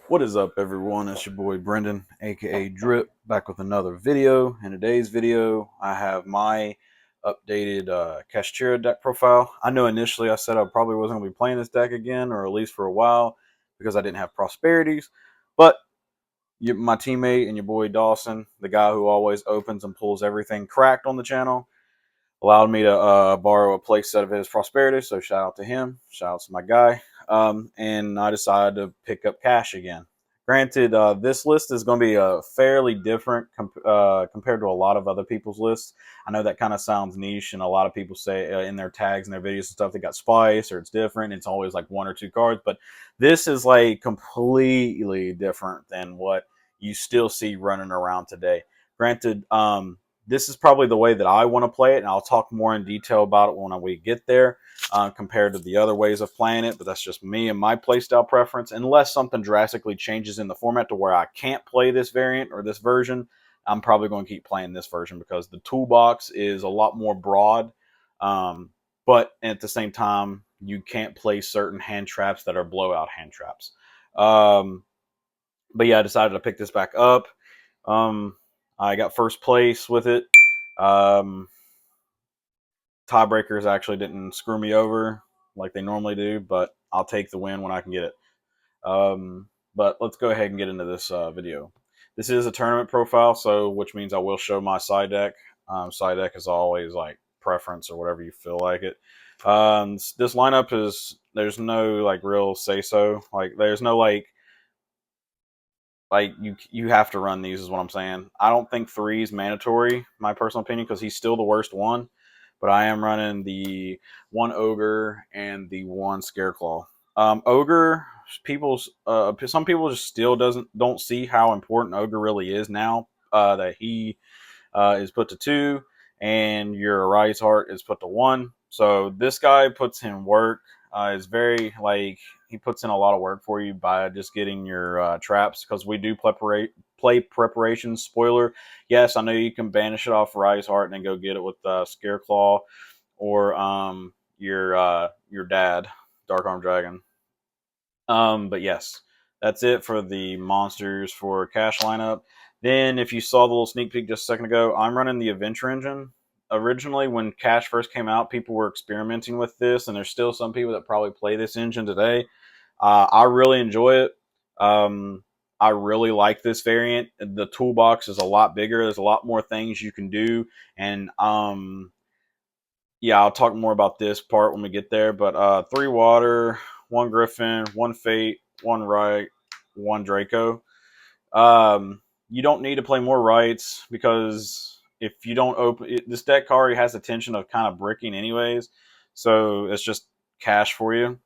What is up, everyone? It's your boy Brendan, aka Drip, back with another video. In today's video, I have my updated Kashtira deck profile. I know initially I said I probably wasn't going to be playing this deck again, or at least for a while, because I didn't have prosperities. But my teammate and your boy Dawson, the guy who always opens and pulls everything cracked on the channel, allowed me to borrow a play set of his prosperity. So shout out to him. Shout out to my guy. And I decided to pick up cash again. Granted, this list is going to be fairly different compared to a lot of other people's lists. I know that kind of sounds niche, and a lot of people say in their tags and their videos and stuff they got spice or it's different. It's always like one or two cards, but this is like completely different than what you still see running around today. Granted, this is probably the way that I want to play it, and I'll talk more in detail about it when we get there compared to the other ways of playing it, but that's just me and my playstyle preference. Unless something drastically changes in the format to where I can't play this variant or this version, I'm probably going to keep playing this version because the toolbox is a lot more broad, but at the same time, you can't play certain hand traps that are blowout hand traps. But yeah, I decided to pick this back up. I got first place with it. Tiebreakers actually didn't screw me over like they normally do, but I'll take the win when I can get it. But let's go ahead and get into this video. This is a tournament profile, so which means I will show my side deck. Side deck is always like preference or whatever you feel like it. This lineup is there's no like real say so. Like there's no like you have to run these is what I'm saying. I don't think 3 is mandatory, my personal opinion, because he's still the worst one. But I am running the 1 ogre and the 1 scareclaw. Ogre, some people just still don't see how important ogre really is now that he is put to 2 and your rise heart is put to 1. So this guy puts in work. Is very like he puts in a lot of work for you by just getting your traps, because we do play preparation. Spoiler, yes, I know you can banish it off Rise Heart and then go get it with Scareclaw or your dad, Dark Arm Dragon. But yes, that's it for the monsters for cash lineup. Then, if you saw the little sneak peek just a second ago, I'm running the Adventure Engine. Originally, when Cash first came out, people were experimenting with this, and there's still some people that probably play this engine today. I really enjoy it. I really like this variant. The toolbox is a lot bigger. There's a lot more things you can do, and yeah, I'll talk more about this part when we get there. But 3 water, 1 griffin, 1 fate, 1 right, 1 Draco. You don't need to play more rights because if you don't open it, this deck already has the tension of kind of bricking anyways, so it's just cash for you.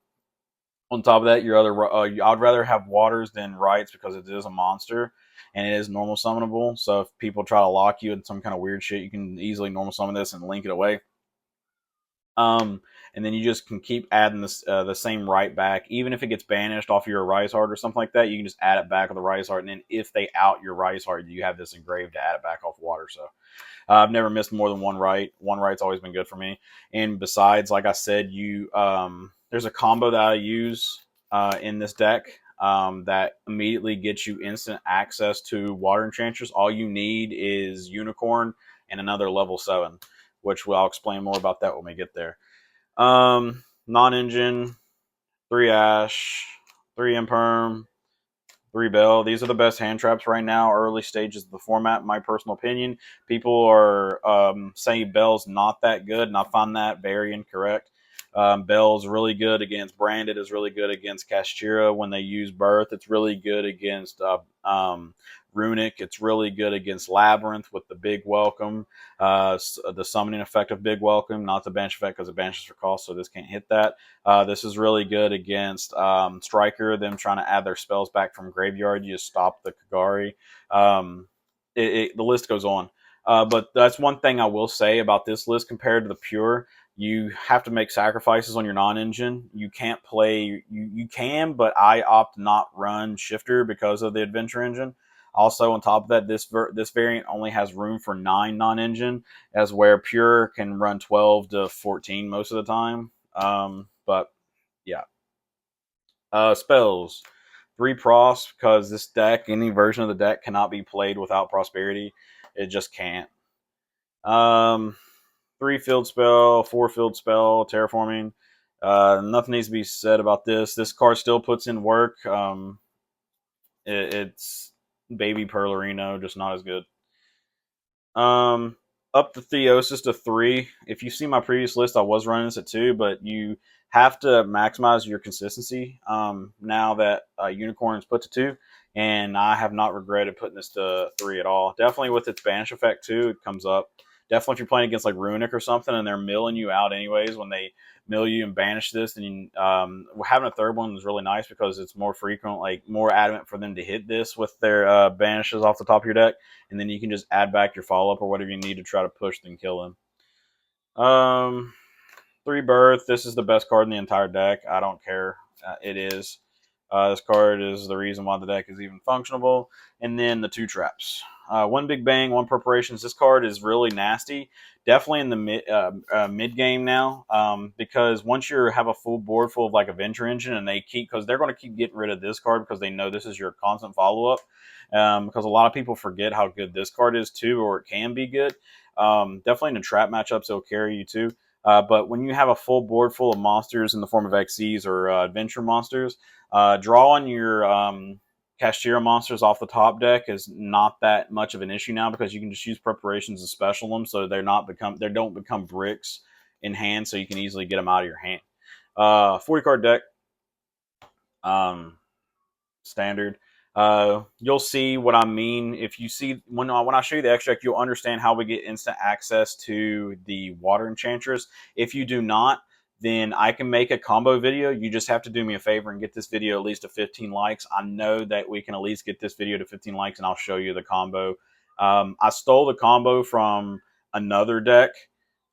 On top of that, your other I'd rather have waters than rights because it is a monster and it is normal summonable. So if people try to lock you in some kind of weird shit, you can easily normal summon this and link it away. And then you just can keep adding this the same right back, even if it gets banished off your Rise Heart or something like that. You can just add it back with the Rise Heart, and then if they out your Rise Heart, you have this engraved to add it back off water. So I've never missed more than 1 right. 1 right's always been good for me. And besides, like I said, there's a combo that I use in this deck that immediately gets you instant access to Water Enchantress. All you need is Unicorn and another level 7, which I'll explain more about that when we get there. Non-engine, 3 Ash, 3 Imperm, 3 Bell. These are the best hand traps right now, early stages of the format, in my personal opinion. People are saying Bell's not that good, and I find that very incorrect. Bell's really good against Branded, is really good against Kashtira when they use Birth. It's really good against Runic. It's really good against Labyrinth with the Big Welcome. The summoning effect of Big Welcome, not the banish effect because it banishes for cost, so this can't hit that. This is really good against Striker, them trying to add their spells back from graveyard. You just stop the Kagari. The list goes on. But that's one thing I will say about this list compared to the pure. You have to make sacrifices on your non-engine. You can't play. You can, but I opt not run Shifter because of the Adventure Engine. Also, on top of that, this variant only has room for 9 non-engine, as where pure can run 12 to 14 most of the time. But yeah, spells. 3 pros, because this deck, any version of the deck, cannot be played without prosperity. It just can't. 3 field spell, 4 field spell, terraforming. Nothing needs to be said about this. This card still puts in work. It's baby Perlerino, just not as good. Up the Theosis to 3. If you see my previous list, I was running this at 2, but you have to maximize your consistency now that Unicorn is put to 2, and I have not regretted putting this to 3 at all. Definitely with its banish effect too, it comes up. Definitely if you're playing against like Runic or something and they're milling you out anyways, when they mill you and banish this, then having a third one is really nice because it's more frequent, like more adamant for them to hit this with their banishes off the top of your deck, and then you can just add back your follow up or whatever you need to try to push and kill them. 3 Birth. This is the best card in the entire deck. I don't care. It is. This card is the reason why the deck is even functionable. And then the 2 Traps. 1 Big Bang, 1 Preparations. This card is really nasty. Definitely in the mid game now, because once you have a full board full of like Avenger Engine, and because they're going to keep getting rid of this card because they know this is your constant follow up. Because a lot of people forget how good this card is too, or it can be good. Definitely in the trap matchups, it'll carry you too. But when you have a full board full of monsters in the form of XCs or adventure monsters, drawing your Kashtira monsters off the top deck is not that much of an issue now because you can just use preparations to special them, so they don't become bricks in hand, so you can easily get them out of your hand. 40 card deck, standard. You'll see what I mean. If you see when I show you the extract, you'll understand how we get instant access to the water enchantress. If you do not, then I can make a combo video. You just have to do me a favor and get this video at least to 15 likes. I know that we can at least get this video to 15 likes, and I'll show you the combo. I stole the combo from another deck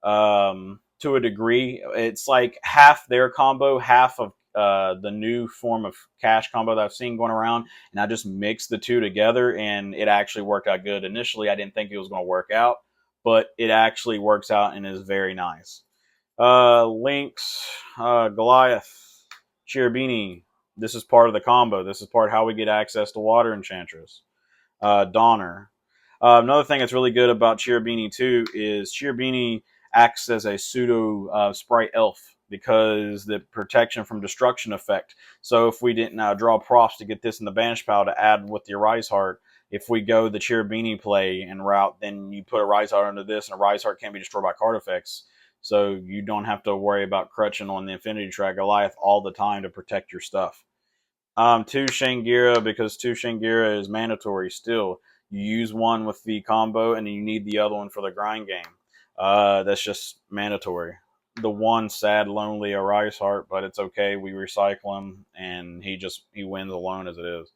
to a degree. It's like half their combo, half of the new form of cash combo that I've seen going around, and I just mixed the two together, and it actually worked out good. Initially, I didn't think it was going to work out, but it actually works out and is very nice. Lynx, Goliath, Cherubini. This is part of the combo. This is part how we get access to Water Enchantress. Donner. Another thing that's really good about Cherubini too is Cherubini acts as a pseudo sprite elf because the protection from destruction effect. So if we didn't draw props to get this in the banish pile to add with the Arise Heart, if we go the Cherubini play and route, then you put a Rise Heart under this, and a Rise Heart can't be destroyed by card effects. So you don't have to worry about crutching on the Infinity Track Goliath all the time to protect your stuff. 2 Shangira, because 2 Shangira is mandatory still. You use one with the combo, and you need the other one for the grind game. That's just mandatory. The one sad, lonely Arise Heart, but it's okay. We recycle him, and he wins alone as it is.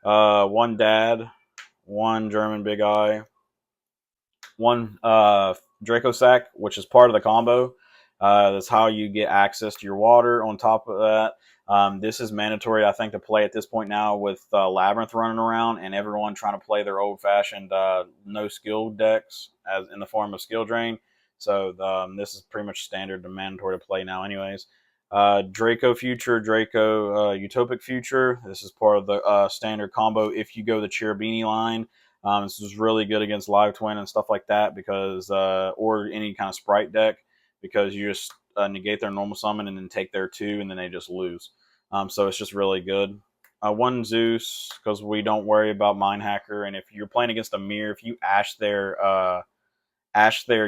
1 Dad, 1 German Big Eye, 1 Draco Sack, which is part of the combo. That's how you get access to your water. On top of that, this is mandatory, I think, to play at this point now with Labyrinth running around and everyone trying to play their old-fashioned no skill decks as in the form of skill drain. So this is pretty much standard and mandatory to play now anyways. Draco Future, Draco Utopic Future. This is part of the standard combo if you go the Cherubini line. This is really good against Live Twin and stuff like that because, or any kind of Sprite deck, because you just negate their normal summon and then take their 2 and then they just lose. So it's just really good. 1 Zeus, because we don't worry about Mind Hacker, and if you're playing against a mirror, if you ash their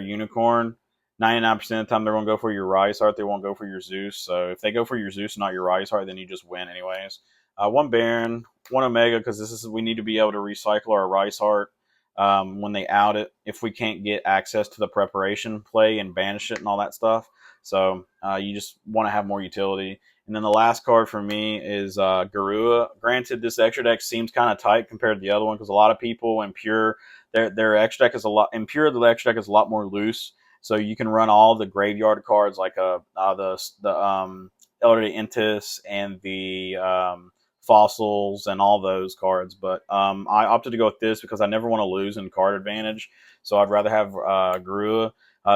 Unicorn, 99% of the time they're going to go for your Rise Heart. They won't go for your Zeus. So if they go for your Zeus, not your Rise Heart, then you just win anyways. 1 Baron, 1 Omega, because we need to be able to recycle our Rise Heart when they out it if we can't get access to the preparation play and banish it and all that stuff. So you just want to have more utility. And then the last card for me is Garua. Granted, this extra deck seems kind of tight compared to the other one because a lot of people in Pure, their extra deck is a lot. In Pure, the extra deck is a lot more loose. So you can run all the graveyard cards like the Elder Entis and the Fossils and all those cards. But I opted to go with this because I never want to lose in card advantage. So I'd rather have Garua.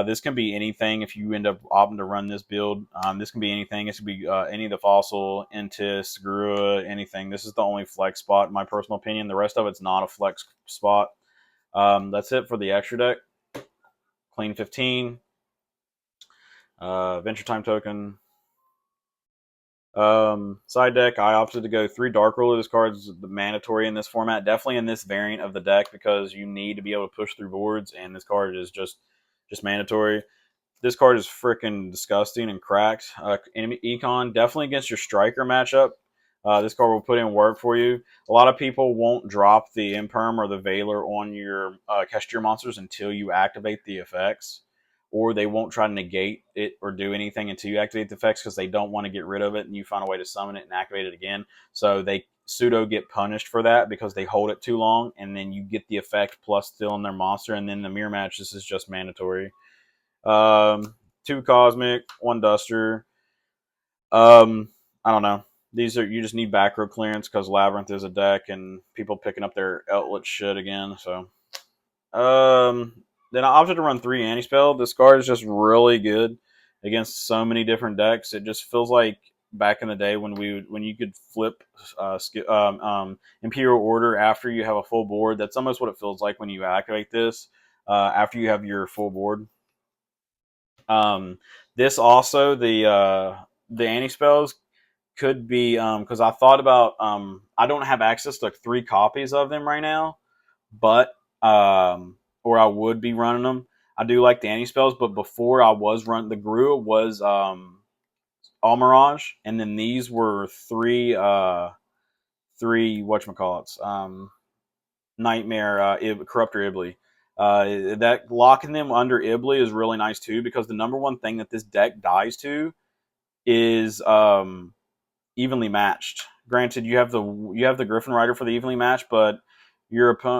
This can be anything if you end up opting to run this build. This can be anything. It could be any of the Fossil, Intis, Grua, anything. This is the only flex spot, in my personal opinion. The rest of it's not a flex spot. That's it for the extra deck. Clean 15. Venture Time token. Side deck, I opted to go 3 Dark Ruler. This card is mandatory in this format. Definitely in this variant of the deck because you need to be able to push through boards, and this card is just mandatory. This card is freaking disgusting and cracked. Enemy Econ, definitely against your Striker matchup. This card will put in work for you. A lot of people won't drop the Imperm or the Veiler on your Kashtira monsters until you activate the effects, or they won't try to negate it or do anything until you activate the effects because they don't want to get rid of it and you find a way to summon it and activate it again. So they pseudo get punished for that because they hold it too long, and then you get the effect plus still in their monster, and then the mirror match, this is just mandatory. 2 Cosmic, 1 Duster. I don't know. These are, you just need back row clearance because Labyrinth is a deck and people picking up their outlet shit again. So, then I opted to run 3 anti-spell. This card is just really good against so many different decks. It just feels like back in the day when you could flip Imperial Order after you have a full board. That's almost what it feels like when you activate this after you have your full board. This also, the anti-spells could be, because I thought about, I don't have access to 3 copies of them right now, but or I would be running them. I do like the anti-spells, but before I was running, the Grua was All Mirage, and then these were 3 whatchamacallits, Nightmare, Corruptor Ibly. That locking them under Ibly is really nice too, because the number one thing that this deck dies to is evenly matched. Granted, you have the Griffin Rider for the evenly matched, but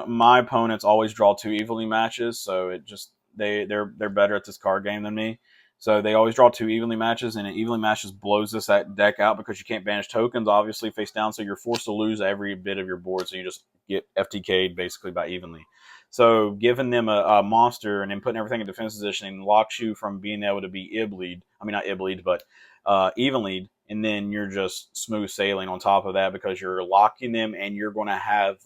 my opponents always draw 2 evenly matches, so it just they're better at this card game than me. So they always draw 2 evenly matches, and an evenly match just blows this deck out because you can't banish tokens, obviously, face down, so you're forced to lose every bit of your board, so you just get FTK'd basically by evenly. So giving them a monster and then putting everything in defense position locks you from being able to be Iblied. I mean, not Iblied, but evenly, and then you're just smooth sailing on top of that because you're locking them, and you're going to have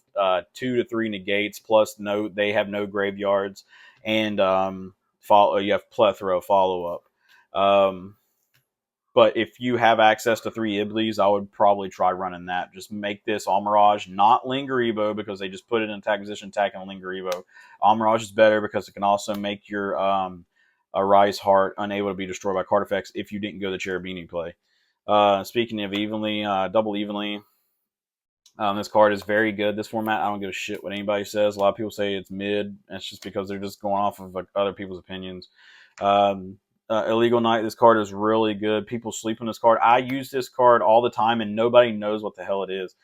2 to 3 negates plus they have no graveyards, and you have plethora of follow up. But if you have access to 3 Iblies, I would probably try running that. Just make this All Mirage, not Linger Evo, because they just put it in attack position, attack and Linger Evo. All Mirage is better because it can also make your a Rise Heart unable to be destroyed by card effects if you didn't go the Cherubini play. Speaking of evenly, double evenly, this card is very good. This format, I don't give a shit what anybody says. A lot of people say it's mid. It's just because they're just going off of like other people's opinions. Illegal Knight, this card is really good. People sleep on this card. I use this card all the time, and nobody knows what the hell it is.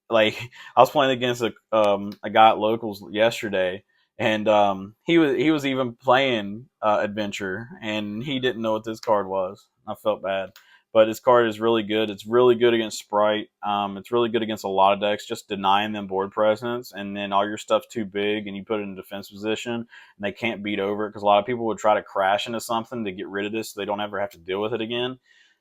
Like, I was playing against a guy at locals yesterday, and he was even playing Adventure, and he didn't know what this card was. I felt bad, but this card is really good. It's really good against Sprite. It's really good against a lot of decks. Just denying them board presence, and then all your stuff's too big, and you put it in defense position, and they can't beat over it because a lot of people would try to crash into something to get rid of this, so they don't ever have to deal with it again.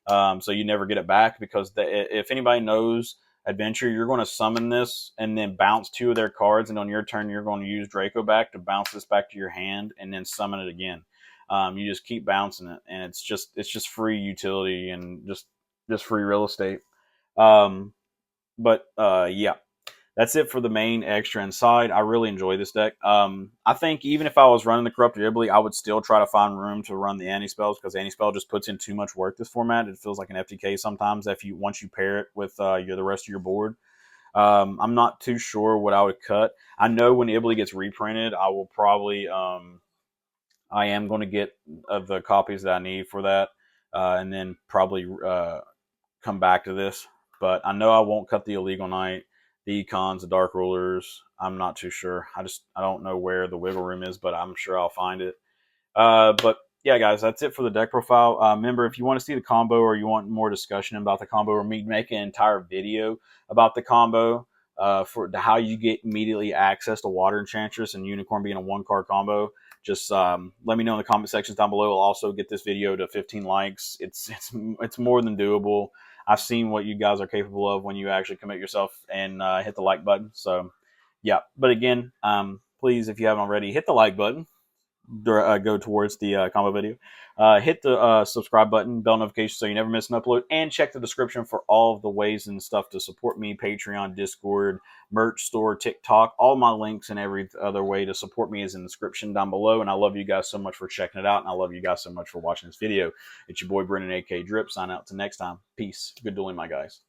So you never get it back because if anybody knows Adventure, you're going to summon this and then bounce 2 of their cards, and on your turn you're going to use Draco back to bounce this back to your hand and then summon it again. You just keep bouncing it, and it's just free utility and just free real estate. Yeah, that's it for the main extra inside. I really enjoy this deck. I think even if I was running the Corrupted Ibly, I would still try to find room to run the anti-spells because anti-spell just puts in too much work this format. It feels like an FTK sometimes once you pair it with the rest of your board. I'm not too sure what I would cut. I know when Ibly gets reprinted, I will probably I am going to get the copies that I need for that, and then probably come back to this. But I know I won't cut the Illegal Knight, the Econs, the Dark Rulers. I'm not too sure. I don't know where the wiggle room is, but I'm sure I'll find it. But yeah, guys, that's it for the deck profile. Remember, if you want to see the combo or you want more discussion about the combo, or me make an entire video about the combo for how you get immediately access to Water Enchantress and Unicorn being a 1-card combo, just let me know in the comment sections down below. I'll also get this video to 15 likes. It's more than doable. I've seen what you guys are capable of when you actually commit yourself and hit the like button. So yeah, but again, please, if you haven't already, hit the like button. Go towards the combo video. Hit the subscribe button, bell notification so you never miss an upload, and check the description for all of the ways and stuff to support me: Patreon, Discord, merch store, TikTok. All my links and every other way to support me is in the description down below. And I love you guys so much for checking it out, and I love you guys so much for watching this video. It's your boy Brendan, aka Drip. Sign out till next time. Peace. Good dueling, my guys.